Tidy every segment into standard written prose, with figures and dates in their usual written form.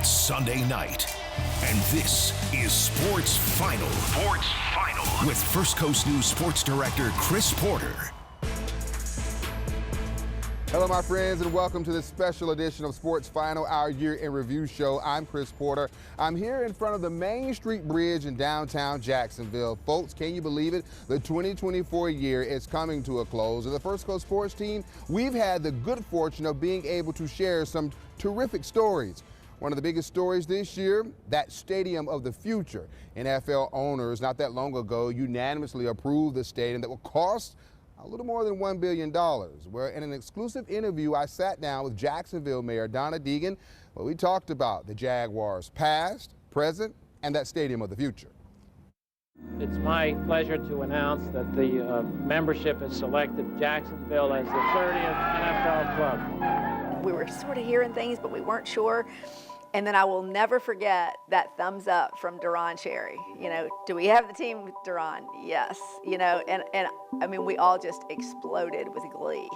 It's Sunday night, and this is Sports Final. Sports Final. With First Coast News Sports Director Chris Porter. Hello, my friends, and welcome to this special edition of Sports Final, our year in review show. I'm Chris Porter. I'm here in front of the Main Street Bridge in downtown Jacksonville. Folks, can you believe it? The 2024 year is coming to a close. As the First Coast Sports team, we've had the good fortune of being able to share some terrific stories. One of the biggest stories this year, that Stadium of the Future. NFL owners not that long ago unanimously approved the stadium that will cost a little more than $1 billion. Where in an exclusive interview, I sat down with Jacksonville Mayor Donna Deegan, where we talked about the Jaguars' past, present, and that Stadium of the Future. It's my pleasure to announce that the membership has selected Jacksonville as the 30th NFL club. We were sort of hearing things, but we weren't sure. And then I will never forget that thumbs up from Duron Cherry. You know, do we have the team with Duron? Yes. You know, and I mean, we all just exploded with glee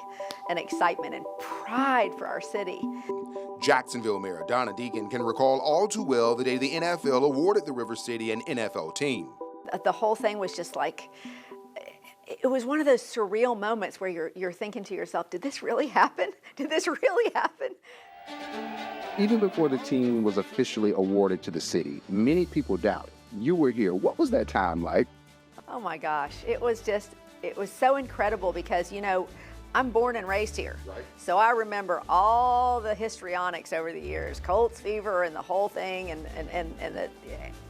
and excitement and pride for our city. Jacksonville Mayor Donna Deegan can recall all too well the day the NFL awarded the River City an NFL team. The whole thing was just like, it was one of those surreal moments where you're thinking to yourself, did this really happen? Did this really happen? Even before the team was officially awarded to the city, many people doubted. You were here. What was that time like? Oh my gosh, it was so incredible because, you know, I'm born and raised here. Right. So I remember all the histrionics over the years, Colts fever and the whole thing, and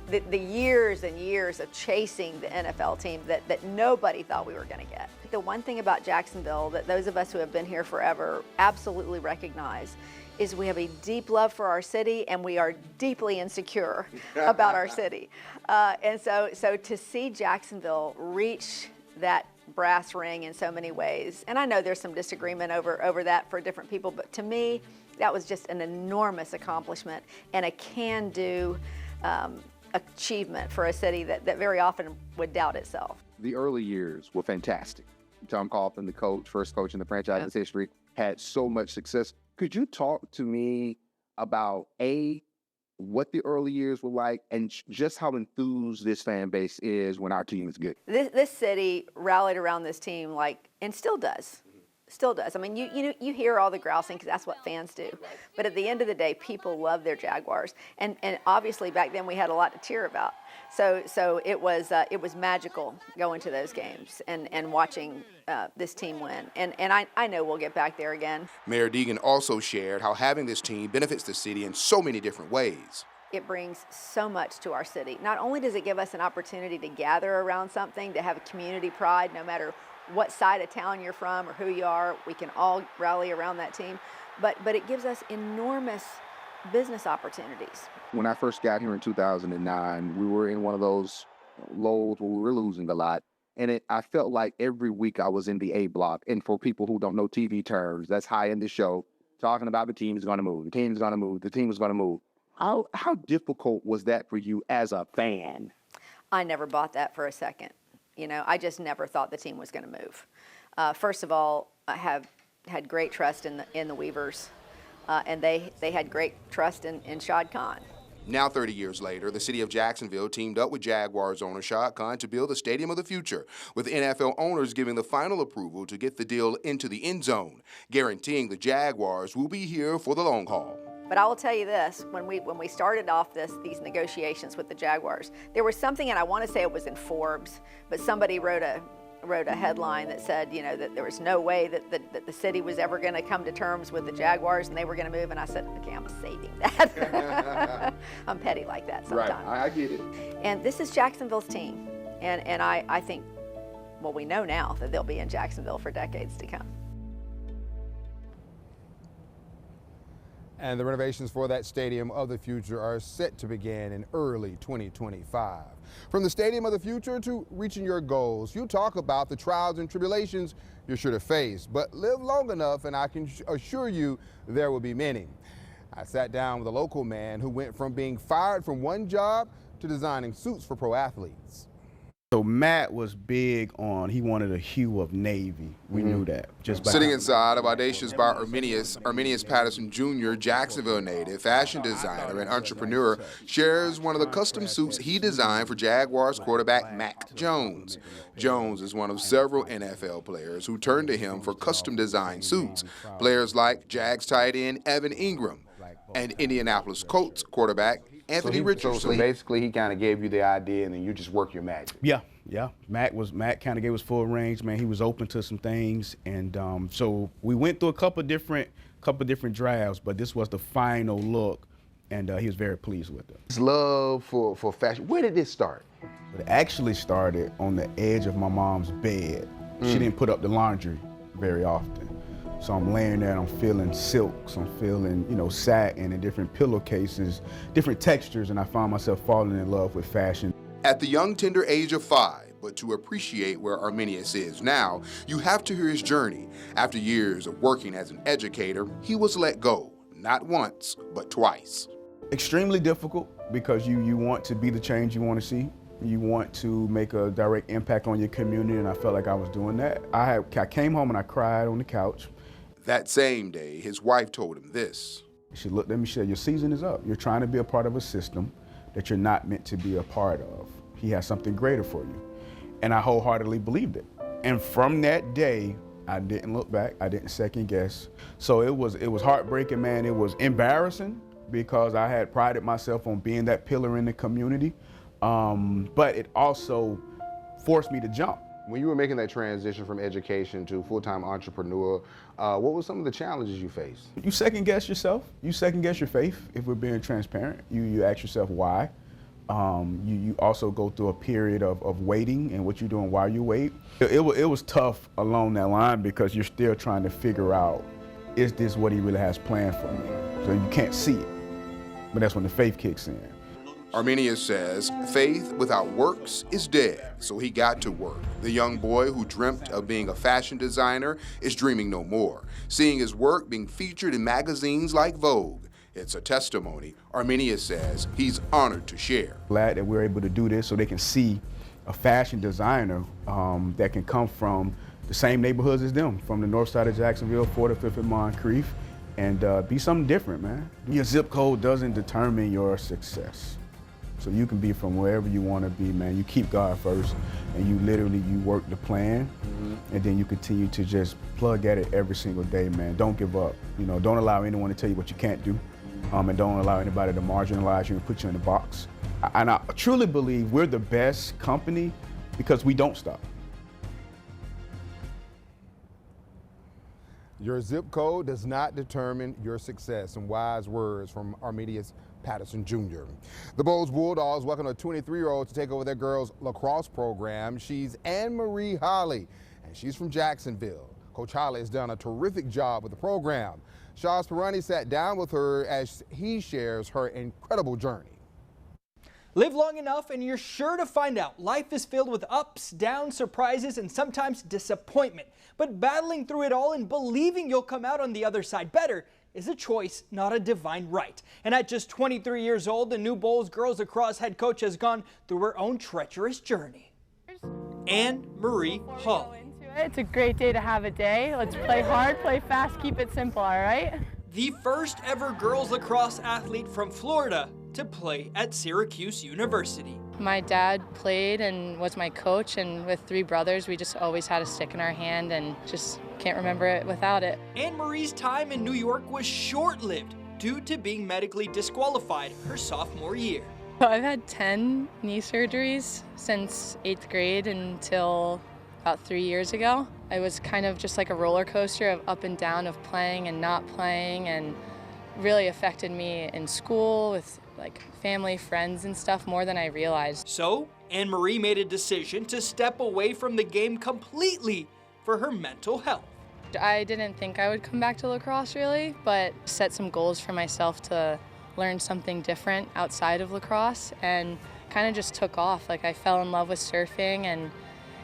the years and years of chasing the NFL team that nobody thought we were going to get. The one thing about Jacksonville that those of us who have been here forever absolutely recognize is we have a deep love for our city, and we are deeply insecure about our city. And so to see Jacksonville reach that brass ring in so many ways, and I know there's some disagreement over that for different people, but to me, that was just an enormous accomplishment and a can-do achievement for a city that very often would doubt itself. The early years were fantastic. Tom Coughlin, the coach, first coach in the franchise's history, had so much success. Could you talk to me about, what the early years were like and just how enthused this fan base is when our team is good? This city rallied around this team and still does. Still does. I mean, you hear all the grousing because that's what fans do. But at the end of the day, people love their Jaguars. And obviously back then we had a lot to cheer about. So it was magical going to those games and watching this team win. And I know we'll get back there again. Mayor Deegan also shared how having this team benefits the city in so many different ways. It brings so much to our city. Not only does it give us an opportunity to gather around something, to have community pride, no matter what side of town you're from or who you are, we can all rally around that team. But it gives us enormous business opportunities. When I first got here in 2009, we were in one of those lows where we were losing a lot. And I felt like every week I was in the A block. And for people who don't know TV terms, that's high in the show, talking about the team's going to move, the team's going to move, the team is going to move. How difficult was that for you as a fan? I never bought that for a second. You know, I just never thought the team was going to move. First of all, I have had great trust in the Weavers, and they had great trust in Shad Khan. Now 30 years later, the city of Jacksonville teamed up with Jaguars owner Shad Khan to build the Stadium of the Future, with NFL owners giving the final approval to get the deal into the end zone, guaranteeing the Jaguars will be here for the long haul. But I will tell you this, when we started off these negotiations with the Jaguars, there was something, and I want to say it was in Forbes, but somebody wrote a headline that said, you know, that there was no way that the city was ever going to come to terms with the Jaguars and they were going to move. And I said, okay, I'm saving that. I'm petty like that sometimes. Right, I get it. And this is Jacksonville's team. And I think, well, we know now that they'll be in Jacksonville for decades to come. And the renovations for that Stadium of the Future are set to begin in early 2025. From the Stadium of the Future to reaching your goals, you talk about the trials and tribulations you're sure to face, but live long enough and I can assure you there will be many. I sat down with a local man who went from being fired from one job to designing suits for pro athletes. So Matt was big on, he wanted a hue of navy. We knew that. Just by Sitting inside of Audacious by Arminius Patterson Jr., Jacksonville native, fashion designer, and entrepreneur, shares one of the custom suits he designed for Jaguars quarterback Mac Jones. Jones is one of several NFL players who turned to him for custom designed suits. Players like Jags tight end Evan Ingram and Indianapolis Colts quarterback Anthony Richardson. So basically, he kind of gave you the idea, and then you just work your magic. Yeah. Matt kind of gave us full range, man. He was open to some things, and so we went through a couple different drafts, but this was the final look, and he was very pleased with it. His love for fashion. Where did this start? It actually started on the edge of my mom's bed. She didn't put up the laundry very often. So I'm laying there and I'm feeling silks, I'm feeling, satin and different pillowcases, different textures, and I found myself falling in love with fashion. At the young, tender age of 5, but to appreciate where Arminius is now, you have to hear his journey. After years of working as an educator, he was let go, not once, but twice. Extremely difficult because you want to be the change you want to see. You want to make a direct impact on your community, and I felt like I was doing that. I came home and I cried on the couch. That same day, his wife told him this. She looked at me, she said, "Your season is up. You're trying to be a part of a system that you're not meant to be a part of. He has something greater for you." And I wholeheartedly believed it. And from that day, I didn't look back, I didn't second guess. So it was heartbreaking, man. It was embarrassing because I had prided myself on being that pillar in the community. But it also forced me to jump. When you were making that transition from education to full-time entrepreneur, what were some of the challenges you faced? You second guess yourself. You second guess your faith, if we're being transparent. You ask yourself why. You also go through a period of waiting and what you're doing while you wait. It was tough along that line because you're still trying to figure out, is this what he really has planned for me? So you can't see it, but that's when the faith kicks in. Arminius says faith without works is dead, so he got to work. The young boy who dreamt of being a fashion designer is dreaming no more, seeing his work being featured in magazines like Vogue. It's a testimony, Arminius says he's honored to share. Glad that we're able to do this so they can see a fashion designer that can come from the same neighborhoods as them, from the north side of Jacksonville, 45th and Moncrief, and be something different, man. Your zip code doesn't determine your success. So you can be from wherever you want to be, man. You keep God first, and you work the plan, and then you continue to just plug at it every single day, man. Don't give up. Don't allow anyone to tell you what you can't do, and don't allow anybody to marginalize you and put you in a box. And I truly believe we're the best company because we don't stop. Your zip code does not determine your success. Some wise words from Arminius Patterson Jr. The Bolles Bulldogs welcome a 23-year-old to take over their girls' lacrosse program. She's Anne-Marie Holly, and she's from Jacksonville. Coach Holly has done a terrific job with the program. Shaz Pirani sat down with her as he shares her incredible journey. Live long enough and you're sure to find out life is filled with ups, downs, surprises, and sometimes disappointment. But battling through it all and believing you'll come out on the other side better is a choice, not a divine right. And at just 23 years old, the new Bolles girls lacrosse head coach has gone through her own treacherous journey. Anne-Marie Holly. It's a great day to have a day. Let's play hard, play fast, keep it simple, all right? The first ever girls lacrosse athlete from Florida to play at Syracuse University. My dad played and was my coach, and with 3 brothers, we just always had a stick in our hand and just can't remember it without it. Anne-Marie's time in New York was short-lived due to being medically disqualified her sophomore year. I've had 10 knee surgeries since 8th grade until about 3 years ago. It was kind of just like a roller coaster of up and down of playing and not playing, and really affected me in school with like family, friends and stuff more than I realized. So Anne-Marie made a decision to step away from the game completely for her mental health. I didn't think I would come back to lacrosse really, but set some goals for myself to learn something different outside of lacrosse, and kind of just took off. Like I fell in love with surfing, and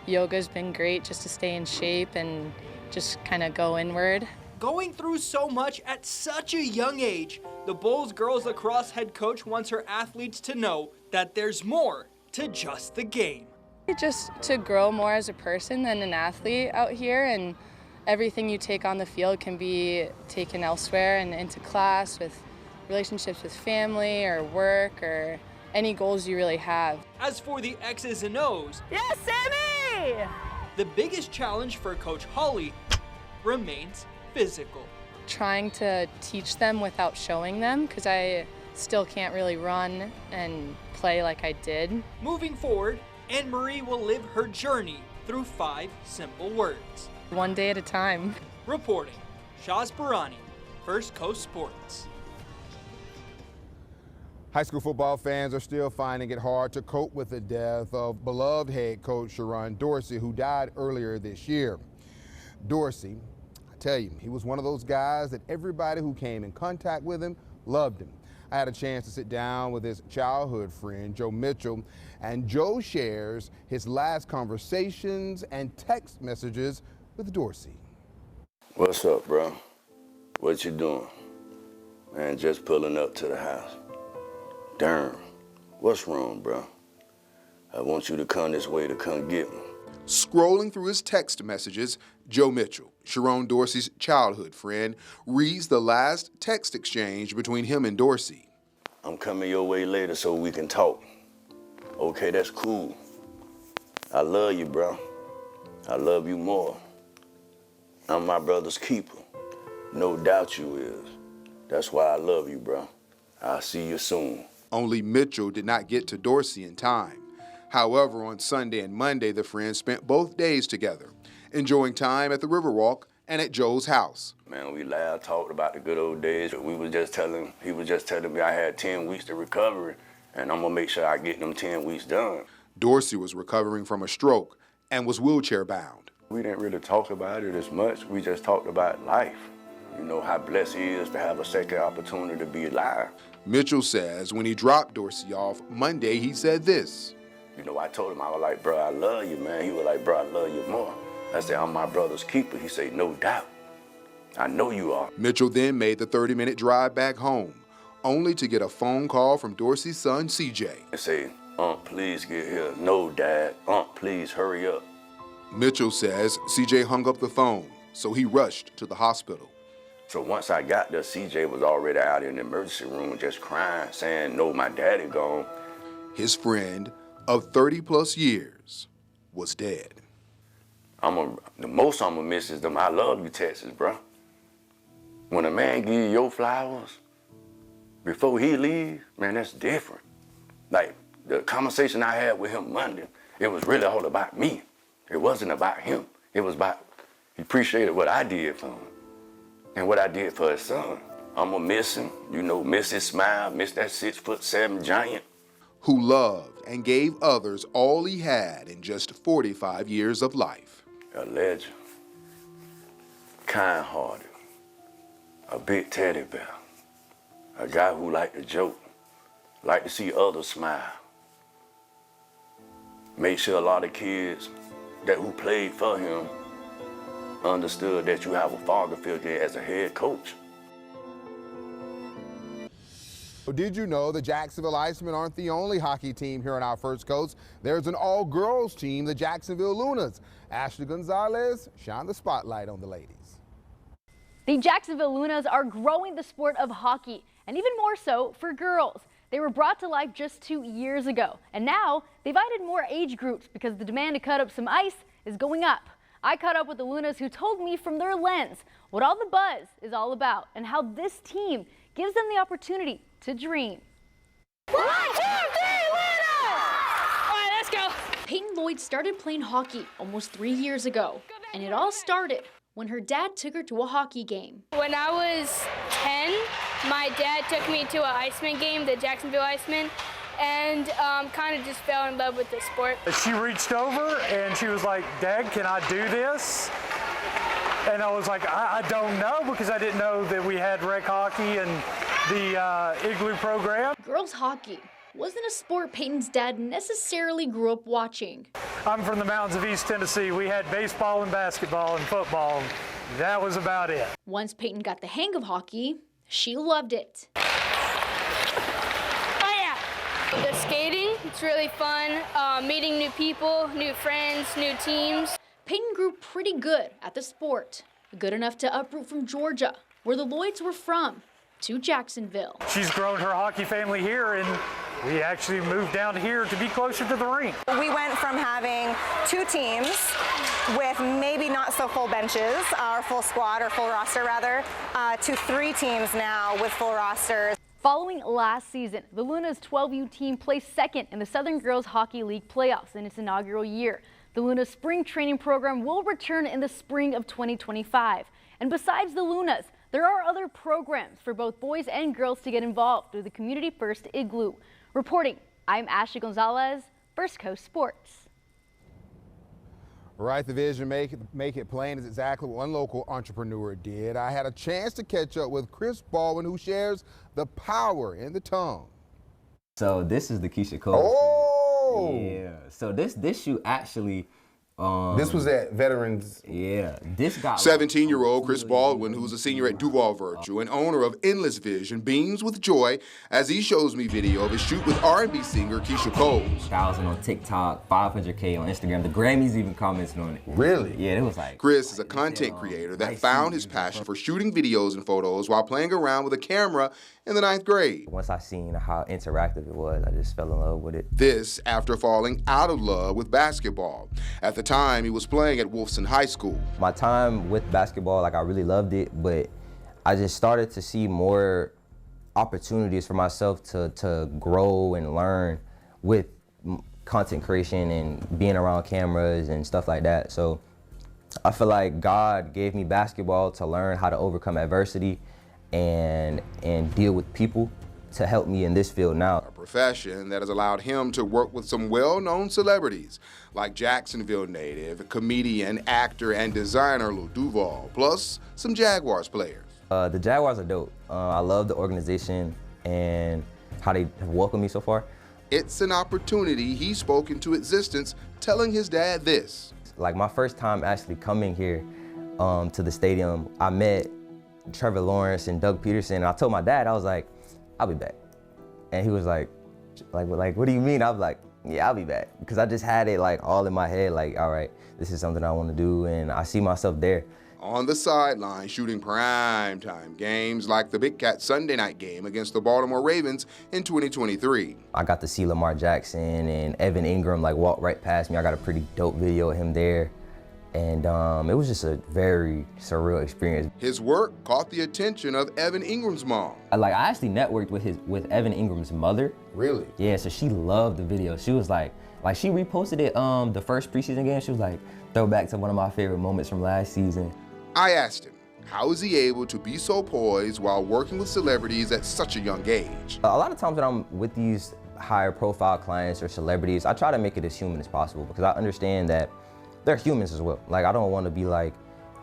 yoga's been great just to stay in shape and just kind of go inward. Going through so much at such a young age, the Bolles girls lacrosse head coach wants her athletes to know that there's more to just the game. Just to grow more as a person than an athlete out here, and everything you take on the field can be taken elsewhere and into class with relationships with family or work or any goals you really have. As for the X's and O's, Yes, Sammy! the biggest challenge for Coach Holly remains physical. Trying to teach them without showing them, because I still can't really run and play like I did. Moving forward, Anne-Marie will live her journey through 5 simple words. One day at a time. Reporting, Shaz Barani, First Coast Sports. High school football fans are still finding it hard to cope with the death of beloved head coach Sherron Dorsey, who died earlier this year. Dorsey, I tell you, he was one of those guys that everybody who came in contact with him loved him. I had a chance to sit down with his childhood friend, Joe Mitchell, and Joe shares his last conversations and text messages with Dorsey. What's up, bro? What you doing? Man, just pulling up to the house. Darn, what's wrong, bro? I want you to come this way to come get me. Scrolling through his text messages, Joe Mitchell, Sherron Dorsey's childhood friend, reads the last text exchange between him and Dorsey. I'm coming your way later so we can talk. Okay, that's cool. I love you, bro. I love you more. I'm my brother's keeper. No doubt you is. That's why I love you, bro. I'll see you soon. Only Mitchell did not get to Dorsey in time. However, on Sunday and Monday, the friends spent both days together, enjoying time at the Riverwalk and at Joe's house. Man, we laughed, talked about the good old days. He was just telling me I had 10 weeks to recover, and I'm gonna make sure I get them 10 weeks done. Dorsey was recovering from a stroke and was wheelchair bound. We didn't really talk about it as much. We just talked about life. You know, how blessed he is to have a second opportunity to be alive. Mitchell says when he dropped Dorsey off Monday, he said this. You know, I told him, I was like, bro, I love you, man. He was like, bro, I love you more. I said, I'm my brother's keeper. He said, no doubt. I know you are. Mitchell then made the 30-minute drive back home, only to get a phone call from Dorsey's son, CJ. I say, please get here. No, Dad. Please hurry up. Mitchell says CJ hung up the phone, so he rushed to the hospital. So once I got there, CJ was already out in the emergency room just crying, saying, no, my daddy gone. His friend of 30-plus years was dead. The most I'm gonna miss is them I love you texts, bro. When a man give you your flowers before he leaves, man, that's different. Like, the conversation I had with him Monday, it was really all about me. It wasn't about him. It was about, he appreciated what I did for him and what I did for his son. I'm gonna miss him, you know, miss his smile, miss that 6'7" giant. Who loved and gave others all he had in just 45 years of life. A legend, kind-hearted, a big teddy bear, a guy who liked to joke, liked to see others smile. Made sure a lot of kids who played for him understood that you have a father figure as a head coach. Did you know the Jacksonville Icemen aren't the only hockey team here on our First Coast? There's an all-girls team, the Jacksonville Lunas. Ashley Gonzalez shined the spotlight on the ladies. The Jacksonville Lunas are growing the sport of hockey, and even more so for girls. They were brought to life just 2 years ago, and now they've added more age groups because the demand to cut up some ice is going up. I caught up with the Lunas, who told me from their lens what all the buzz is all about and how this team gives them the opportunity to dream. 1, 2, 3, Lunas! All right, let's go. Peyton Lloyd started playing hockey almost 3 years ago, and it all started when her dad took her to a hockey game. When I was 10, my dad took me to an Iceman game, the Jacksonville Icemen, and kind of just fell in love with the sport. She reached over and she was like, Dad, can I do this? And I was like, I don't know, because I didn't know that we had rec hockey and the Igloo program. Girls hockey wasn't a sport Peyton's dad necessarily grew up watching. I'm from the mountains of East Tennessee. We had baseball and basketball and football. That was about it. Once Peyton got the hang of hockey, she loved it. Oh yeah, the skating, It's really fun, meeting new people, new friends, new teams. Peyton grew pretty good at the sport, good enough to uproot from Georgia, where the Lloyds were from, to Jacksonville. She's grown her hockey family here, and we actually moved down here to be closer to the rink. We went from having 2 teams with maybe not so full benches, or full squad, or full roster rather, to 3 teams now with full rosters. Following last season, the Luna's 12U team placed second in the Southern Girls Hockey League playoffs in its inaugural year. The Luna's spring training program will return in the spring of 2025. And besides the Lunas, there are other programs for both boys and girls to get involved through the Community First Igloo. Reporting, I'm Ashley Gonzalez, First Coast Sports. Right, the vision, make it plain is exactly what one local entrepreneur did. I had a chance to catch up with Chris Baldwin, who shares the power in the tongue. So this is the Keisha Cole. Oh! Yeah. So this shoot actually. This was at Veterans. Yeah, this got 17-year-old Chris Baldwin, who's a senior at Duval Virtue and owner of Endless Vision, beams with joy as he shows me video of his shoot with R&B singer Keisha Cole. 1,000 on TikTok, 500K on Instagram. The Grammys even commented on it. Really? Yeah, it was like. Chris is a content creator that found his passion for shooting videos and photos while playing around with a camera in the 9th grade. Once I seen how interactive it was, I just fell in love with it. This after falling out of love with basketball. At the time, he was playing at Wolfson High School. My time with basketball, like I really loved it, but I just started to see more opportunities for myself to grow and learn with content creation and being around cameras and stuff like that. So I feel like God gave me basketball to learn how to overcome adversity and deal with people to help me in this field now. A profession that has allowed him to work with some well-known celebrities like Jacksonville native, comedian, actor, and designer Lou Duval, plus some Jaguars players. The Jaguars are dope. I love the organization and how they have welcomed me so far. It's an opportunity he spoke into existence, telling his dad this. Like my first time actually coming here to the stadium, I met Trevor Lawrence and Doug Peterson, and I told my dad, I was like, I'll be back. And he was like, what do you mean? I was like, yeah, I'll be back. Because I just had it like all in my head, like, all right, this is something I want to do, and I see myself there. On the sideline, shooting primetime games like the Big Cat Sunday night game against the Baltimore Ravens in 2023. I got to see Lamar Jackson and Evan Ingram like walk right past me. I got a pretty dope video of him there. And it was just a very surreal experience. His work caught the attention of Evan Ingram's mom. I actually networked with Evan Ingram's mother. Really? Yeah, so she loved the video. She was like she reposted it the first preseason game. She was like, throwback to one of my favorite moments from last season. I asked him, how is he able to be so poised while working with celebrities at such a young age? A lot of times when I'm with these higher profile clients or celebrities, I try to make it as human as possible because I understand that they're humans as well. Like, I don't want to be like,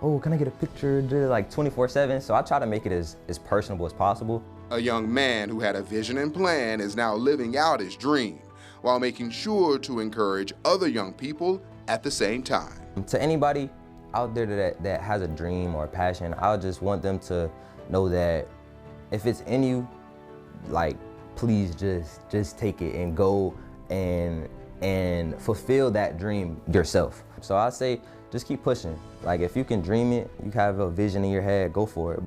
oh, can I get a picture, like 24/7? So I try to make it as personable as possible. A young man who had a vision and plan is now living out his dream while making sure to encourage other young people at the same time. To anybody out there that has a dream or a passion, I just want them to know that if it's in you, like, please just take it and go and fulfill that dream yourself. So I say, just keep pushing. Like, if you can dream it, you have a vision in your head, go for it.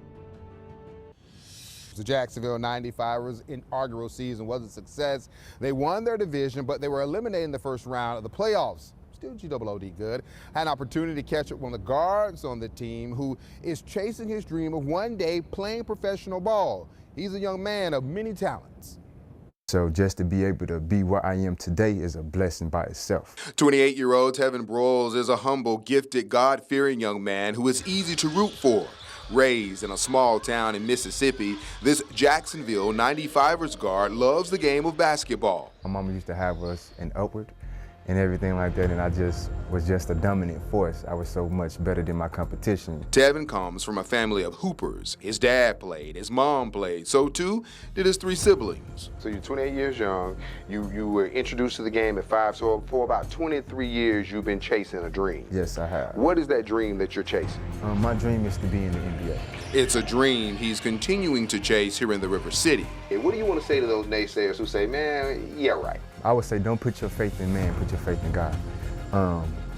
The Jacksonville 95ers inaugural season was a success. They won their division, but they were eliminated in the first round of the playoffs. Still GOOD good. Had an opportunity to catch up with one of the guards on the team who is chasing his dream of one day playing professional ball. He's a young man of many talents. So just to be able to be where I am today is a blessing by itself. 28-year-old Tevin Broyles is a humble, gifted, God-fearing young man who is easy to root for. Raised in a small town in Mississippi, this Jacksonville 95ers guard loves the game of basketball. My mama used to have us in Upward and everything like that, and I was just a dominant force. I was so much better than my competition. Tevin comes from a family of hoopers. His dad played, his mom played, so too did his 3 siblings. So you're 28 years young, you were introduced to the game at 5, so for about 23 years you've been chasing a dream. Yes, I have. What is that dream that you're chasing? My dream is to be in the NBA. It's a dream he's continuing to chase here in the River City. Hey, what do you want to say to those naysayers who say, man, yeah, right? I would say don't put your faith in man, put your faith in God.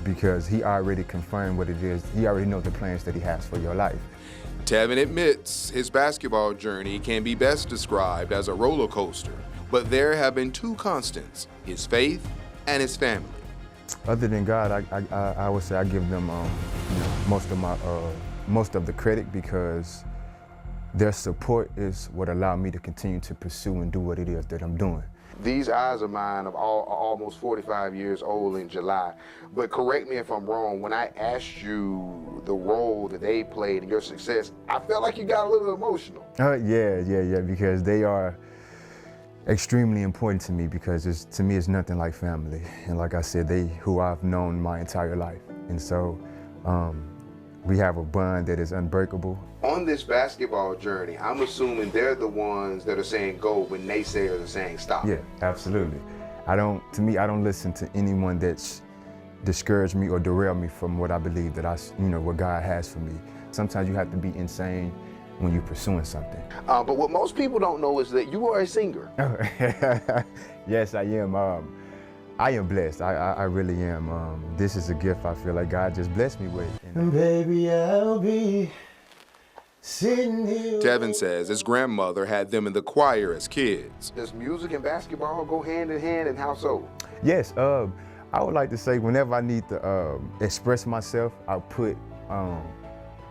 Because he already confirmed what it is. He already knows the plans that he has for your life. Tevin admits his basketball journey can be best described as a roller coaster, but there have been two constants, his faith and his family. Other than God, I would say I give them most of the credit, because their support is what allowed me to continue to pursue and do what it is that I'm doing. These eyes of mine are almost 45 years old in July. But correct me if I'm wrong, when I asked you the role that they played in your success, I felt like you got a little emotional. Yeah, because they are extremely important to me, because to me it's nothing like family. And like I said, who I've known my entire life. And so we have a bond that is unbreakable. On this basketball journey, I'm assuming they're the ones that are saying go when naysayers are saying stop. Yeah, absolutely. I don't listen to anyone that's discouraged me or derail me from what I believe that what God has for me. Sometimes you have to be insane when you're pursuing something. But what most people don't know is that you are a singer. Yes, I am. I am blessed. I really am. This is a gift I feel like God just blessed me with. And baby, I'll be sitting here. Tevin says his grandmother had them in the choir as kids. Does music and basketball go hand in hand, and how so? Yes, I would like to say whenever I need to express myself, I put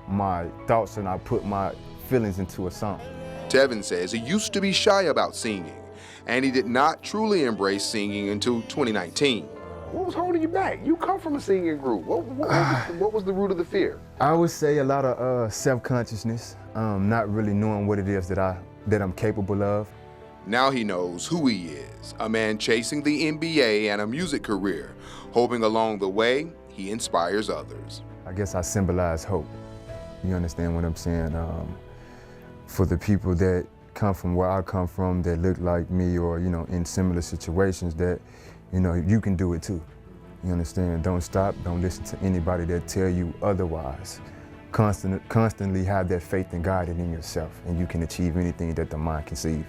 my thoughts and I put my feelings into a song. Tevin says he used to be shy about singing, and he did not truly embrace singing until 2019. What was holding you back? You come from a singing group. What was the root of the fear? I would say a lot of self-consciousness, not really knowing what it is that I'm capable of. Now he knows who he is, a man chasing the NBA and a music career, hoping along the way he inspires others. I guess I symbolize hope. You understand what I'm saying? For the people that come from where I come from, that look like me, or in similar situations, that you can do it too. You understand? Don't stop. Don't listen to anybody that tell you otherwise. Constantly have that faith in God and in yourself, and you can achieve anything that the mind conceives.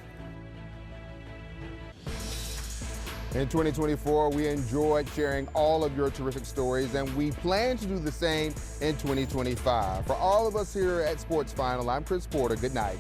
In 2024, we enjoyed sharing all of your terrific stories, and we plan to do the same in 2025. For all of us here at Sports Final, I'm Chris Porter. Good night.